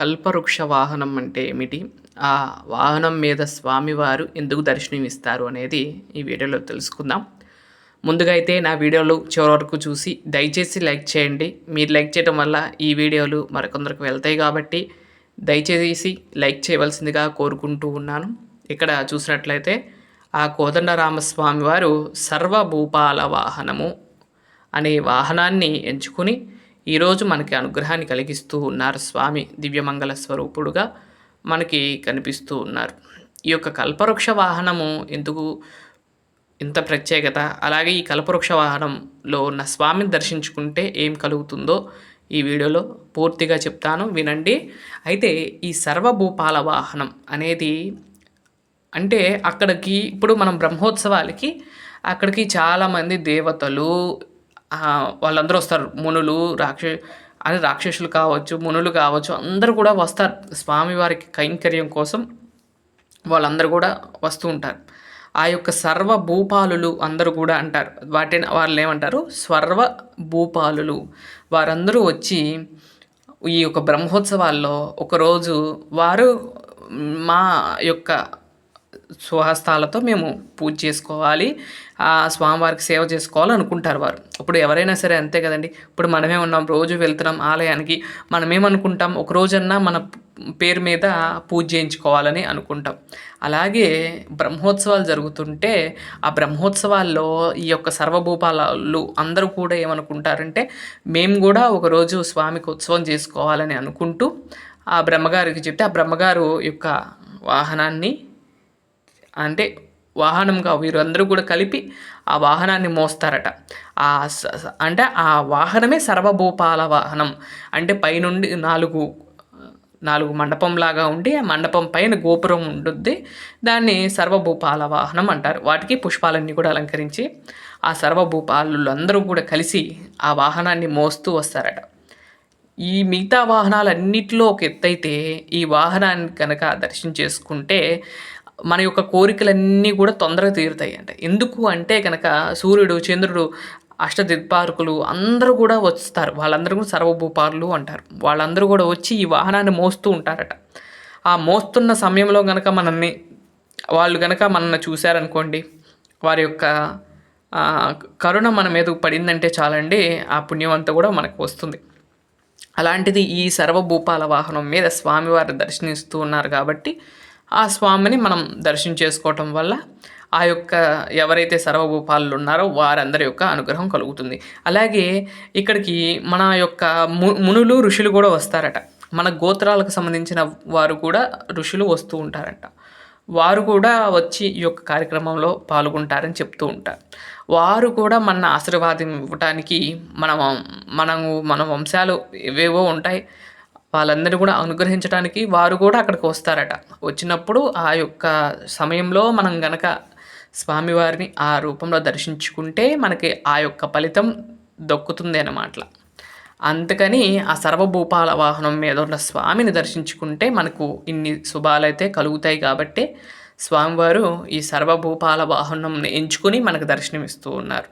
కల్పవృక్ష వాహనం అంటే ఏమిటి? ఆ వాహనం మీద స్వామివారు ఎందుకు దర్శనమిస్తారు అనేది ఈ వీడియోలో తెలుసుకుందాం. ముందుగా అయితే నా వీడియోలు చివరి వరకు చూసి దయచేసి లైక్ చేయండి. మీరు లైక్ చేయడం వల్ల ఈ వీడియోలు మరికొందరికి వెళ్తాయి కాబట్టి దయచేసి లైక్ చేయవలసిందిగా కోరుకుంటూ ఉన్నాను. ఇక్కడ చూసినట్లయితే ఆ కోదండరామస్వామి వారు సర్వభూపాల వాహనము అనే వాహనాన్ని ఎంచుకుని ఈరోజు మనకి అనుగ్రహాన్ని కలిగిస్తూ ఉన్నారు. స్వామి దివ్యమంగళ స్వరూపుడుగా మనకి కనిపిస్తూ ఉన్నారు. ఈ యొక్క కల్పవృక్ష వాహనము ఎందుకు ఇంత ప్రత్యేకత, అలాగే ఈ కల్పవృక్ష వాహనంలో ఉన్న స్వామిని దర్శించుకుంటే ఏం కలుగుతుందో ఈ వీడియోలో పూర్తిగా చెప్తాను, వినండి. అయితే ఈ సర్వభూపాల వాహనం అనేది అంటే అక్కడికి ఇప్పుడు మనం బ్రహ్మోత్సవాలకి అక్కడికి చాలామంది దేవతలు వాళ్ళందరూ వస్తారు. మునులు రాక్షసులు కావచ్చు, మునులు కావచ్చు, అందరూ కూడా వస్తారు స్వామివారికి కైంకర్యం కోసం. వాళ్ళందరూ కూడా వస్తూ ఉంటారు. ఆ యొక్క సర్వభూపాలులు అందరూ కూడా అంటారు, వాళ్ళు ఏమంటారు, సర్వభూపాలులు. వారందరూ వచ్చి ఈ యొక్క బ్రహ్మోత్సవాల్లో ఒకరోజు వారు మా యొక్క స్వహస్తాలతో మేము పూజ చేసుకోవాలి, ఆ స్వామివారికి సేవ చేసుకోవాలి అనుకుంటారు వారు. ఇప్పుడు ఎవరైనా సరే అంతే కదండి. ఇప్పుడు మనమే ఉన్నాం, రోజు వెళ్తున్నాం ఆలయానికి, మనమేమనుకుంటాం, ఒక రోజన్నా మన పేరు మీద పూజ చేయించుకోవాలని అనుకుంటాం. అలాగే బ్రహ్మోత్సవాలు జరుగుతుంటే ఆ బ్రహ్మోత్సవాల్లో ఈ యొక్క సర్వభూపాలు అందరూ కూడా ఏమనుకుంటారంటే, మేము కూడా ఒకరోజు స్వామికి ఉత్సవం చేసుకోవాలని అనుకుంటూ ఆ బ్రహ్మగారికి చెప్తే ఆ బ్రహ్మగారు యొక్క వాహనాన్ని అంటే వాహనంగా వీరందరూ కూడా కలిపి ఆ వాహనాన్ని మోస్తారట. అంటే ఆ వాహనమే సర్వభూపాల వాహనం. అంటే పైనుండి నాలుగు మండపంలాగా ఉండి ఆ మండపం పైన గోపురం ఉంటుంది. దాన్ని సర్వభూపాల వాహనం అంటారు. వాటికి పుష్పాలన్నీ కూడా అలంకరించి ఆ సర్వభూపాలు అందరూ కూడా కలిసి ఆ వాహనాన్ని మోస్తూ వస్తారట. ఈ మిగతా వాహనాలన్నిటిలో ఒక ఎత్తైతే ఈ వాహనాన్ని కనుక దర్శనం చేసుకుంటే మన యొక్క కోరికలన్నీ కూడా తొందరగా తీరుతాయి అంట. ఎందుకు అంటే కనుక సూర్యుడు, చంద్రుడు, అష్టదిక్పాలకులు అందరూ కూడా వస్తారు. వాళ్ళందరూ కూడా సర్వభూపాలు అంటారు. వాళ్ళందరూ కూడా వచ్చి ఈ వాహనాన్ని మోస్తూ ఉంటారట. ఆ మోస్తున్న సమయంలో కనుక వాళ్ళు కనుక మనల్ని చూశారనుకోండి, వారి యొక్క కరుణ మన మీద పడిందంటే చాలండి, ఆ పుణ్యం అంతా కూడా మనకు వస్తుంది. అలాంటిది ఈ సర్వభూపాల వాహనం మీద స్వామివారు దర్శనిస్తూ ఉన్నారు కాబట్టి ఆ స్వామిని మనం దర్శనం చేసుకోవటం వల్ల ఆ యొక్క ఎవరైతే సర్వభూపాలు ఉన్నారో వారందరి యొక్క అనుగ్రహం కలుగుతుంది. అలాగే ఇక్కడికి మన యొక్క మునులు, ఋషులు కూడా వస్తారట. మన గోత్రాలకు సంబంధించిన వారు కూడా ఋషులు వస్తూ ఉంటారట. వారు కూడా వచ్చి ఈ యొక్క కార్యక్రమంలో పాల్గొంటారని చెప్తూ ఉంటారు. వారు కూడా మన ఆశీర్వాదం ఇవ్వటానికి మన వంశాలు ఏవేవో ఉంటాయి, వాళ్ళందరూ కూడా అనుగ్రహించడానికి వారు కూడా అక్కడికి వస్తారట. వచ్చినప్పుడు ఆ యొక్క సమయంలో మనం గనక స్వామివారిని ఆ రూపంలో దర్శించుకుంటే మనకి ఆ యొక్క ఫలితం దక్కుతుంది అన్నమాట. అందుకని ఆ సర్వభూపాల వాహనం మీద ఉన్న స్వామిని దర్శించుకుంటే మనకు ఇన్ని శుభాలైతే కలుగుతాయి కాబట్టి స్వామివారు ఈ సర్వభూపాల వాహనంని ఎంచుకుని మనకు దర్శనమిస్తూ ఉన్నారు.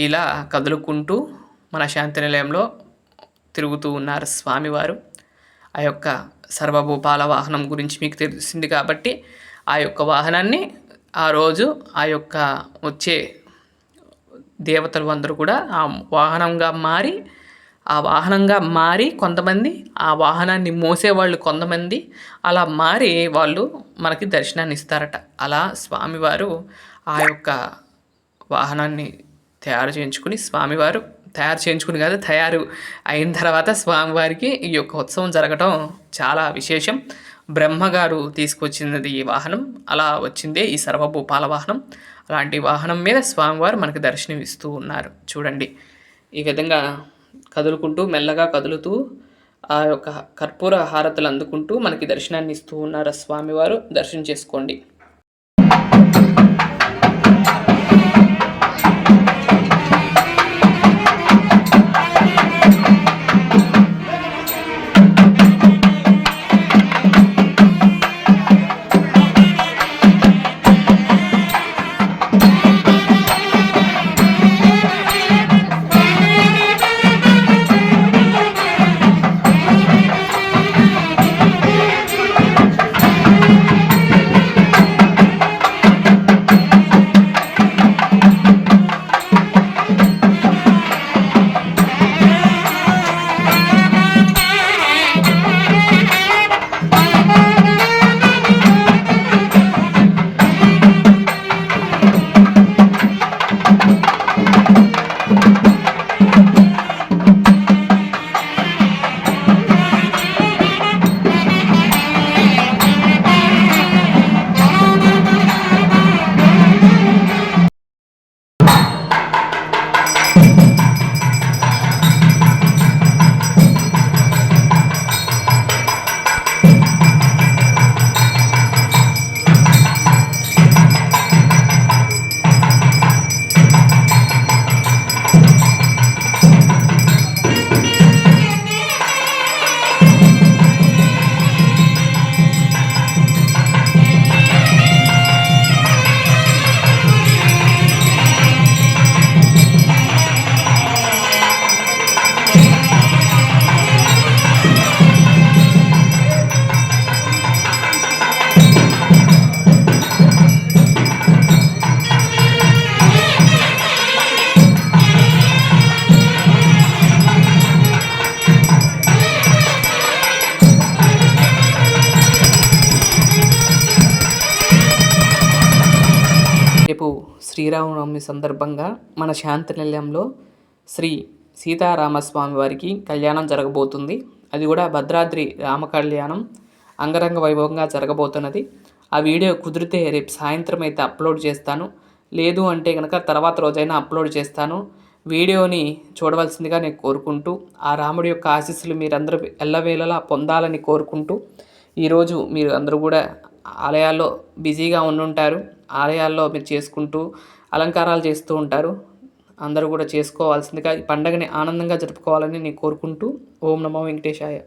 ఇలా కదులుకుంటూ మన శాంతి నిలయంలో తిరుగుతూ ఉన్నారు స్వామివారు. ఆ యొక్క సర్వభూపాల వాహనం గురించి మీకు తెలిసింది కాబట్టి ఆ యొక్క వాహనాన్ని ఆ రోజు ఆ యొక్క వచ్చే దేవతలు అందరూ కూడా ఆ వాహనంగా మారి కొంతమంది ఆ వాహనాన్ని మోసేవాళ్ళు కొంతమంది అలా మారి వాళ్ళు మనకి దర్శనాన్ని ఇస్తారట. అలా స్వామివారు ఆ యొక్క వాహనాన్ని తయారు అయిన తర్వాత స్వామివారికి ఈ యొక్క ఉత్సవం జరగటం చాలా విశేషం. బ్రహ్మగారు తీసుకొచ్చినది ఈ వాహనం, అలా వచ్చిందే ఈ సర్వభూపాల వాహనం. అలాంటి వాహనం మీద స్వామివారు మనకు దర్శనం ఇస్తూ ఉన్నారు. చూడండి, ఈ విధంగా కదులుకుంటూ మెల్లగా కదులుతూ ఆ యొక్క కర్పూర హారతులు అందుకుంటూ మనకి దర్శనాన్ని ఇస్తూ ఉన్నారు స్వామివారు. దర్శనం చేసుకోండి. శ్రీరామనవమి సందర్భంగా మన శాంతి నిలయంలో శ్రీ సీతారామస్వామి వారికి కళ్యాణం జరగబోతుంది. అది కూడా భద్రాద్రి రామ కళ్యాణం అంగరంగ వైభవంగా జరగబోతున్నది. ఆ వీడియో కుదిరితే రేపు సాయంత్రం అయితే అప్లోడ్ చేస్తాను. లేదు అంటే కనుక తర్వాత రోజైనా అప్లోడ్ చేస్తాను. వీడియోని చూడవలసిందిగా నేను కోరుకుంటూ, ఆ రాముడి యొక్క ఆశీస్సులు మీరందరూ ఎల్లవేళలా పొందాలని కోరుకుంటూ, ఈరోజు మీరు అందరూ కూడా ఆలయాల్లో బిజీగా ఉండుంటారు. ఆలయాల్లో మీరు చేసుకుంటూ అలంకారాలు చేస్తూ ఉంటారు. అందరూ కూడా చేసుకోవాల్సిందిగా ఈ పండగని ఆనందంగా జరుపుకోవాలని నేను కోరుకుంటూ, ఓం నమో వెంకటేశాయ.